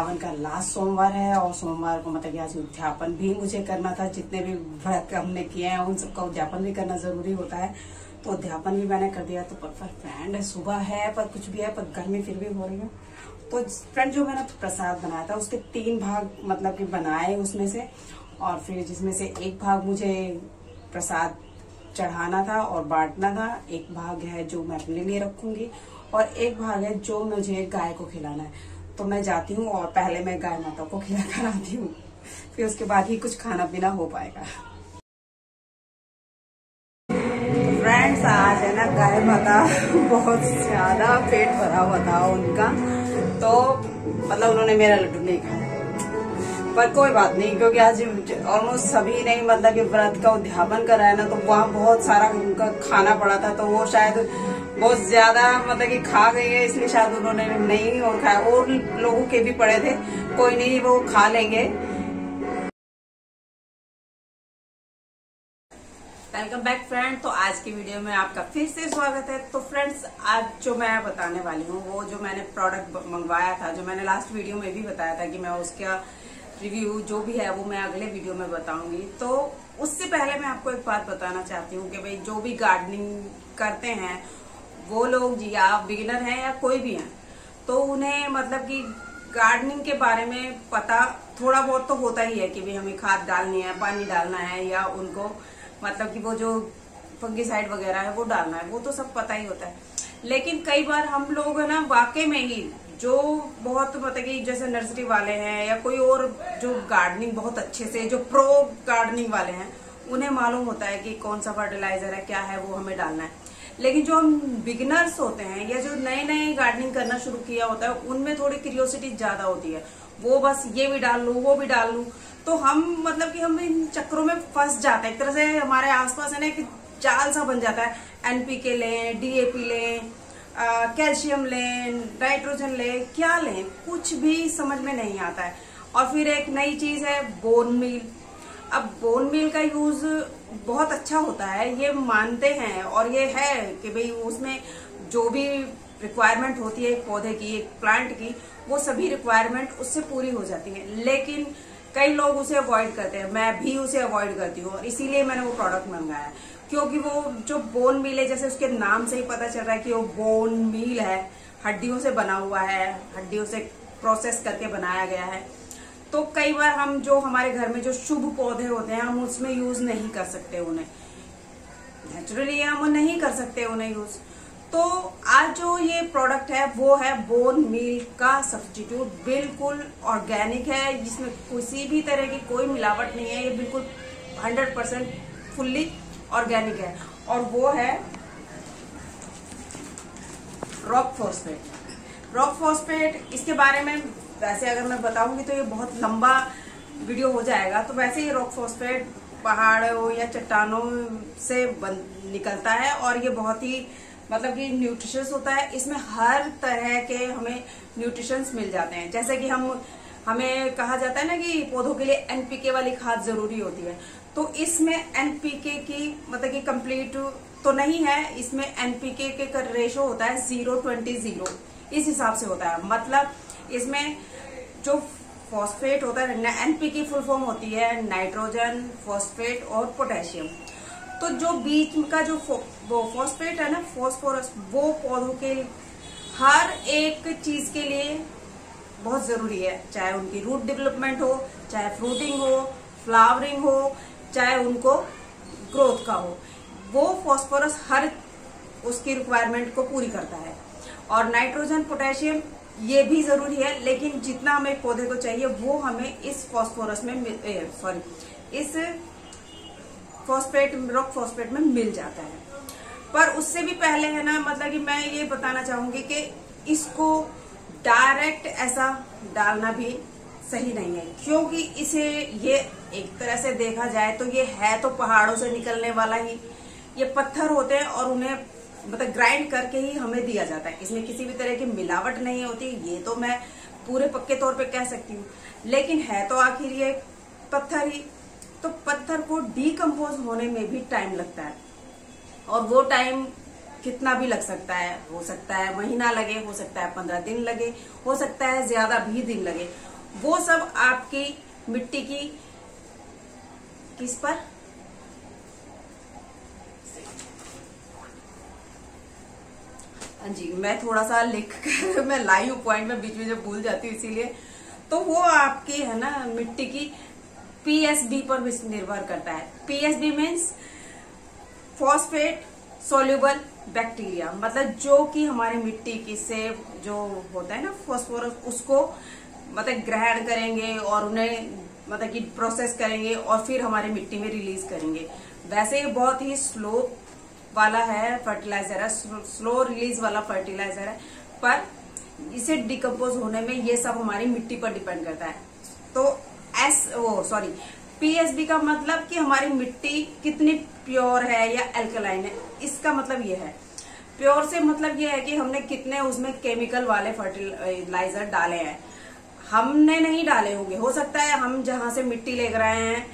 सावन का लास्ट सोमवार है और सोमवार को मतलब आज उद्यापन भी मुझे करना था। जितने भी व्रत हमने किए हैं उन सबका उद्यापन भी करना जरूरी होता है, तो उद्यापन भी मैंने कर दिया। तो पर फ्रेंड सुबह है पर कुछ भी है, पर गर्मी फिर भी हो रही है। तो फ्रेंड जो मैंने प्रसाद बनाया था उसके 3 भाग मतलब कि बनाए उसमें से, और फिर जिसमें से एक भाग मुझे प्रसाद चढ़ाना था और बांटना था, एक भाग है जो मैं अपने लिए रखूंगी और एक भाग है जो मुझे गाय को खिलाना है। तो मैं जाती हूँ और पहले मैं गाय माता को खिला कर आती हूँ, फिर उसके बाद ही कुछ खाना पीना हो पाएगा। फ्रेंड्स आज है ना गाय माता बहुत ज्यादा पेट भरा हुआ था उनका, तो मतलब उन्होंने मेरा लड्डू नहीं खाया, पर कोई बात नहीं क्योंकि आज ऑलमोस्ट सभी ने मतलब कि व्रत का उद्यापन करा है ना, तो वहाँ बहुत सारा उनका खाना पड़ा था, तो वो शायद बहुत ज्यादा मतलब कि खा गई है, इसलिए शायद उन्होंने नहीं और खाया। और लोगों के भी पड़े थे, कोई नहीं वो खा लेंगे। Welcome back friend. तो आज की वीडियो में आपका फिर से स्वागत है। तो फ्रेंड्स आज जो मैं बताने वाली हूँ वो जो मैंने प्रोडक्ट मंगवाया था, जो मैंने लास्ट वीडियो में भी बताया था कि मैं उसका रिव्यू जो भी है वो मैं अगले वीडियो में बताऊंगी। तो उससे पहले मैं आपको एक बात बताना चाहती हूँ कि भाई जो भी गार्डनिंग करते हैं वो लोग जी आप बिगिनर हैं या कोई भी हैं, तो उन्हें मतलब कि गार्डनिंग के बारे में पता थोड़ा बहुत तो होता ही है कि भाई हमें खाद डालनी है, पानी डालना है, या उनको मतलब कि वो जो फंगिसाइड वगैरह है वो डालना है, वो तो सब पता ही होता है। लेकिन कई बार हम लोग है ना वाकई में ही जो बहुत मतलब कि जैसे नर्सरी वाले हैं या कोई और जो गार्डनिंग बहुत अच्छे से जो प्रो गार्डनिंग वाले हैं उन्हें मालूम होता है कि कौन सा फर्टिलाइजर है, क्या है वो हमें डालना है। लेकिन जो हम बिगिनर्स होते हैं या जो नए नए गार्डनिंग करना शुरू किया होता है उनमें थोड़ी क्यूरियोसिटी ज्यादा होती है, वो बस ये भी डाल लूं वो भी डाल लूं, तो हम मतलब कि हम इन चक्रों में फंस जाते हैं। एक तरह से हमारे आसपास है ना एक जाल सा बन जाता है, एनपीके लें, डीएपी लें, कैल्शियम लें, नाइट्रोजन लें, क्या लें कुछ भी समझ में नहीं आता है। और फिर एक नई चीज है बोन मील। अब बोन मील का यूज बहुत अच्छा होता है, ये मानते हैं, और ये है कि भाई उसमें जो भी रिक्वायरमेंट होती है एक पौधे की, एक प्लांट की, वो सभी रिक्वायरमेंट उससे पूरी हो जाती है। लेकिन कई लोग उसे अवॉइड करते हैं, मैं भी उसे अवॉइड करती हूँ, और इसीलिए मैंने वो प्रोडक्ट मंगाया। क्योंकि वो जो बोन मील है, जैसे उसके नाम से ही पता चल रहा है कि वो बोन मील है, हड्डियों से बना हुआ है, हड्डियों से प्रोसेस करके बनाया गया है। तो कई बार हम जो हमारे घर में जो शुभ पौधे होते हैं हम उसमें यूज नहीं कर सकते, उन्हें नेचुरली हम नहीं कर सकते उन्हें यूज। तो आज जो ये प्रोडक्ट है वो है बोन मील का सब्स्टिट्यूट, बिल्कुल ऑर्गेनिक है, जिसमें किसी भी तरह की कोई मिलावट नहीं है, ये बिल्कुल 100% फुल्ली ऑर्गेनिक है। और वो है रॉक फॉस्फेट। रॉक फॉस्फेट इसके बारे में वैसे अगर मैं बताऊंगी तो ये बहुत लंबा वीडियो हो जाएगा। तो वैसे ही रॉक फॉस्फेट पहाड़ों या चट्टानों से निकलता है और ये बहुत ही मतलब कि न्यूट्रिशंस होता है। इसमें हर तरह के हमें न्यूट्रिशंस मिल जाते हैं। जैसे कि हमें कहा जाता है ना कि पौधों के लिए एनपीके वाली खाद जरूरी होती है, तो इसमें एनपीके की मतलब कि कंप्लीट तो नहीं है, इसमें एनपीके के रेशो होता है 0:20, इस हिसाब से होता है। मतलब इसमें जो फॉस्फेट होता है, एनपीके फुल फॉर्म होती है नाइट्रोजन, फॉस्फेट और पोटेशियम। तो जो बीच का जो वो फॉस्फेट है ना, फॉस्फोरस, वो पौधों के हर एक चीज के लिए बहुत जरूरी है, चाहे उनकी रूट डेवलपमेंट हो, चाहे फ्रूटिंग हो, फ्लावरिंग हो, चाहे उनको ग्रोथ का हो, वो फॉस्फोरस हर उसकी रिक्वायरमेंट को पूरी करता है। और नाइट्रोजन, पोटेशियम ये भी जरूरी है, लेकिन जितना हमें पौधे को चाहिए वो हमें इस फॉस्फोरस में इस फॉस्फेट, रॉक फॉस्फेट में मिल जाता है। पर उससे भी पहले है ना मतलब कि मैं ये बताना चाहूंगी कि इसको डायरेक्ट ऐसा डालना भी सही नहीं है, क्योंकि इसे ये एक तरह से देखा जाए तो ये है तो पहाड़ों से निकलने वाला ही, ये पत्थर होते हैं और उन्हें मतलब ग्राइंड करके ही हमें दिया जाता है। इसमें किसी भी तरह की मिलावट नहीं होती, ये तो मैं पूरे पक्के तौर पे कह सकती हूँ। लेकिन है तो आखिर ये पत्थर ही, तो पत्थर को डीकम्पोज होने में भी टाइम लगता है, और वो टाइम कितना भी लग सकता है, हो सकता है महीना लगे, हो सकता है 15 दिन लगे, हो सकता है ज्यादा भी दिन लगे। वो सब आपकी मिट्टी की किस पर, हाँ जी मैं थोड़ा सा लिख कर मैं लाई हूँ पॉइंट में, बीच में जब भूल जाती हूँ इसीलिए। तो वो आपकी है ना मिट्टी की पीएसबी पर भी निर्भर करता है। PSB means phosphate soluble bacteria, मतलब जो कि हमारी मिट्टी की से जो होता है ना फॉस्फोरस, उसको मतलब ग्रहण करेंगे और उन्हें मतलब कि प्रोसेस करेंगे और फिर हमारी मिट्टी में रिलीज करेंगे। वैसे ये बहुत ही स्लो वाला है फर्टिलाइजर है, स्लो रिलीज वाला फर्टिलाइजर है, पर इसे डिकम्पोज होने में ये सब हमारी मिट्टी पर डिपेंड करता है। तो पीएसबी का मतलब कि हमारी मिट्टी कितनी प्योर है या अल्कलाइन है, इसका मतलब ये है। प्योर से मतलब ये है कि हमने कितने उसमें केमिकल वाले फर्टिलाइजर डाले हैं। हमने नहीं डाले होंगे, हो सकता है हम जहां से मिट्टी ले रहे हैं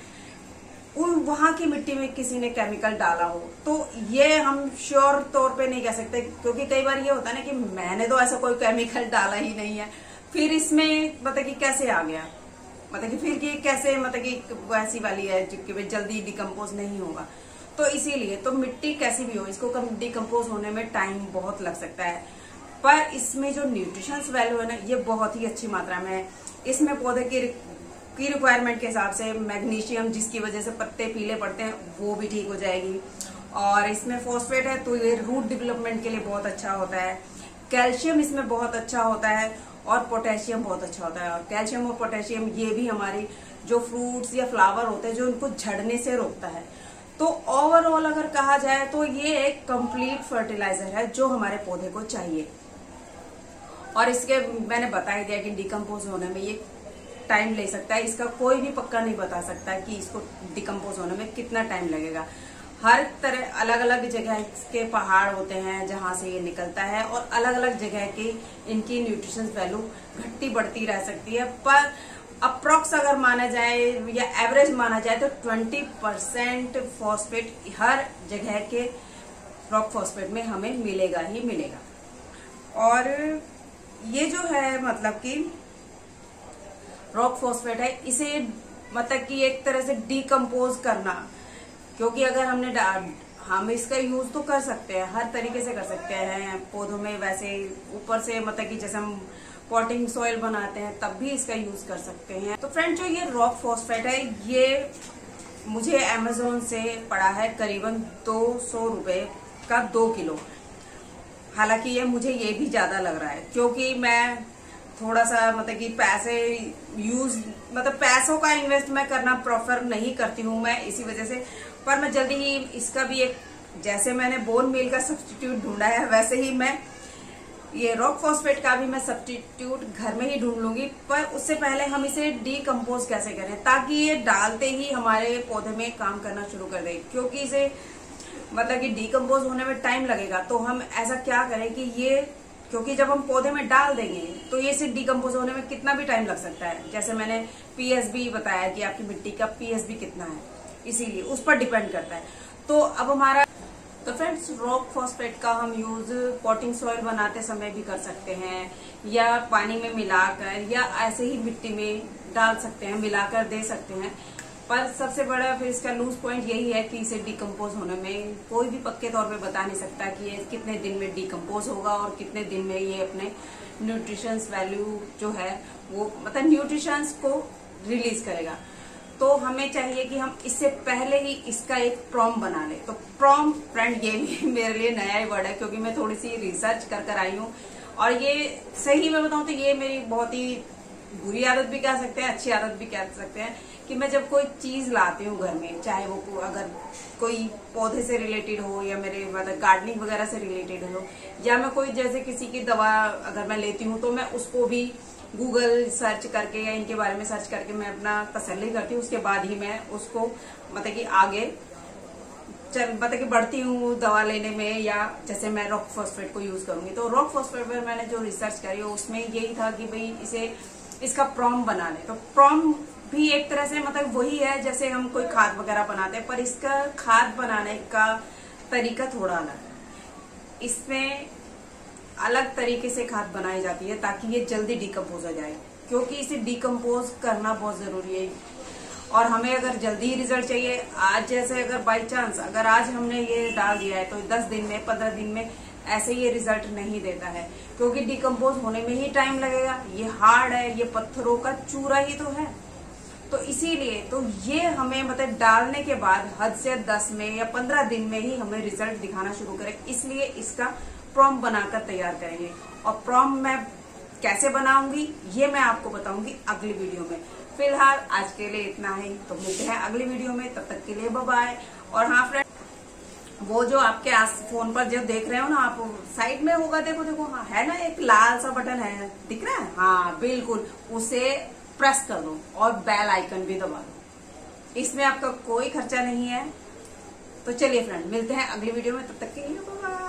वहां की मिट्टी में किसी ने केमिकल डाला हो, तो ये हम श्योर तौर पे नहीं कह सकते, क्योंकि कई बार ये होता है ना कि मैंने तो ऐसा कोई केमिकल डाला ही नहीं है, फिर इसमें मतलब कि कैसे आ गया, मतलब कि फिर कि कैसे मतलब कि वैसी वाली है जो जल्दी डिकम्पोज नहीं होगा। तो इसीलिए तो मिट्टी कैसी भी हो, इसको डिकम्पोज होने में टाइम बहुत लग सकता है, पर इसमें जो न्यूट्रिशंस वैल्यू है ना ये बहुत ही अच्छी मात्रा में है। इसमें पौधे की रिक्वायरमेंट के हिसाब से मैग्नीशियम, जिसकी वजह से पत्ते पीले पड़ते हैं, वो भी ठीक हो जाएगी। और इसमें फॉस्फेट है तो ये रूट डेवलपमेंट के लिए बहुत अच्छा होता है। कैल्शियम इसमें बहुत अच्छा होता है और पोटेशियम बहुत अच्छा होता है। और कैल्शियम और पोटेशियम ये भी हमारी जो फ्रूट्स या फ्लावर होते हैं जो उनको झड़ने से रोकता है। तो ओवरऑल अगर कहा जाए तो ये एक कंप्लीट फर्टिलाइजर है जो हमारे पौधे को चाहिए। और इसके मैंने बता ही दिया कि डिकम्पोज होने में ये टाइम ले सकता है, इसका कोई भी पक्का नहीं बता सकता कि इसको डिकम्पोज होने में कितना टाइम लगेगा। हर तरह अलग अलग जगह के पहाड़ होते हैं जहां से ये निकलता है और अलग अलग जगह की इनकी न्यूट्रिशन वैल्यू घटती बढ़ती रह सकती है, पर अप्रोक्स अगर माना जाए या एवरेज माना जाए तो 20% फॉस्फेट हर जगह के रॉक फॉस्फेट में हमें मिलेगा ही मिलेगा। और ये जो है मतलब कि रॉक फॉस्फेट है, इसे मतलब कि एक तरह से डिकम्पोज करना, क्योंकि अगर हम इसका यूज तो कर सकते हैं, हर तरीके से कर सकते हैं पौधों में, वैसे ऊपर से मतलब कि जैसे हम पॉटिंग सॉइल बनाते हैं तब भी इसका यूज कर सकते हैं। तो फ्रेंड जो ये रॉक फॉस्फेट है ये मुझे अमेज़न से पड़ा है करीबन 200 रुपए का 2 किलो। हालांकि ये मुझे ये भी ज्यादा लग रहा है, क्योंकि मैं थोड़ा सा मतलब कि पैसों का इन्वेस्ट मैं करना प्रेफर नहीं करती हूँ मैं इसी वजह से। पर मैं जल्दी ही इसका भी एक, जैसे मैंने बोन मील का सब्स्टिट्यूट ढूंढा है वैसे ही मैं ये रॉक फॉस्फेट का भी मैं सब्स्टिट्यूट घर में ही ढूंढ लूंगी। पर उससे पहले हम इसे डिकम्पोज कैसे करें ताकि ये डालते ही हमारे पौधे में काम करना शुरू कर दे, क्योंकि इसे मतलब कि डिकम्पोज होने में टाइम लगेगा। तो हम ऐसा क्या करें कि ये, क्योंकि जब हम पौधे में डाल देंगे तो ये सिर्फ डिकम्पोज होने में कितना भी टाइम लग सकता है। जैसे मैंने पीएसबी बताया कि आपकी मिट्टी का पीएसबी कितना है, इसीलिए उस पर डिपेंड करता है। तो अब हमारा तो फ्रेंड्स रॉक फॉस्फेट का हम यूज पॉटिंग सॉइल बनाते समय भी कर सकते हैं, या पानी में मिलाकर, या ऐसे ही मिट्टी में डाल सकते हैं, मिलाकर दे सकते हैं। पर सबसे बड़ा फिर इसका लूज पॉइंट यही है कि इसे डिकम्पोज होने में कोई भी पक्के तौर पे बता नहीं सकता कि ये कितने दिन में डिकम्पोज होगा और कितने दिन में ये अपने न्यूट्रिशंस वैल्यू जो है वो मतलब न्यूट्रिशंस को रिलीज करेगा। तो हमें चाहिए कि हम इससे पहले ही इसका एक प्रॉम बना लें। तो प्रॉम फ्रेंड ये भी मेरे लिए नया ही वर्ड है, क्योंकि मैं थोड़ी सी रिसर्च कर आई हूँ। और ये सही में बताऊं तो ये मेरी बहुत ही बुरी आदत भी कह सकते हैं, अच्छी आदत भी कह सकते हैं, कि मैं जब कोई चीज लाती हूँ घर में, चाहे वो अगर कोई पौधे से रिलेटेड हो या मेरे मतलब गार्डनिंग वगैरह से रिलेटेड हो, या मैं कोई जैसे किसी की दवा अगर मैं लेती हूँ तो मैं उसको भी गूगल सर्च करके या इनके बारे में सर्च करके मैं अपना तसल्ली करती हूँ। उसके बाद ही मैं उसको मतलब कि आगे मतलब कि बढ़ती हूँ दवा लेने में, या जैसे मैं रॉक फॉस्फेट को यूज करूंगी। तो रॉक फॉस्फेट पर मैंने जो रिसर्च करी उसमें यही था कि भाई इसका प्रॉम बना ले। तो प्रॉम भी एक तरह से मतलब वही है जैसे हम कोई खाद वगैरह बनाते हैं, पर इसका खाद बनाने का तरीका थोड़ा अलग है। इसमें अलग तरीके से खाद बनाई जाती है ताकि ये जल्दी डिकम्पोज हो जाए। क्योंकि इसे डिकम्पोज करना बहुत जरूरी है। और हमें अगर जल्दी रिजल्ट चाहिए, आज जैसे अगर बाई चांस अगर आज हमने ये डाल दिया है तो 10 दिन में 15 दिन में ऐसे ये रिजल्ट नहीं देता है, क्योंकि डिकम्पोज होने में ही टाइम लगेगा। ये हार्ड है, ये पत्थरों का चूरा ही तो है। तो इसीलिए तो ये हमें मतलब डालने के बाद हद से 10 में या 15 दिन में ही हमें रिजल्ट दिखाना शुरू करें। इसलिए इसका प्रॉम्प्ट बनाकर तैयार करेंगे। और प्रॉम्प्ट मैं कैसे बनाऊंगी ये मैं आपको बताऊंगी अगली वीडियो में। फिलहाल आज के लिए इतना ही, तो मिलते हैं अगली वीडियो में। तब तक के लिए बाय बाय। और हाँ फ्रेंड, वो जो आपके फोन पर जो देख रहे हो ना आप, साइड में होगा, देखो देखो, हाँ है ना, एक लाल सा बटन है, दिख रहा है, हाँ बिल्कुल, उसे प्रेस कर दो और बेल आइकन भी दबा दो। इसमें आपका कोई खर्चा नहीं है। तो चलिए फ्रेंड, मिलते हैं अगली वीडियो में, तब तक के लिए बाय।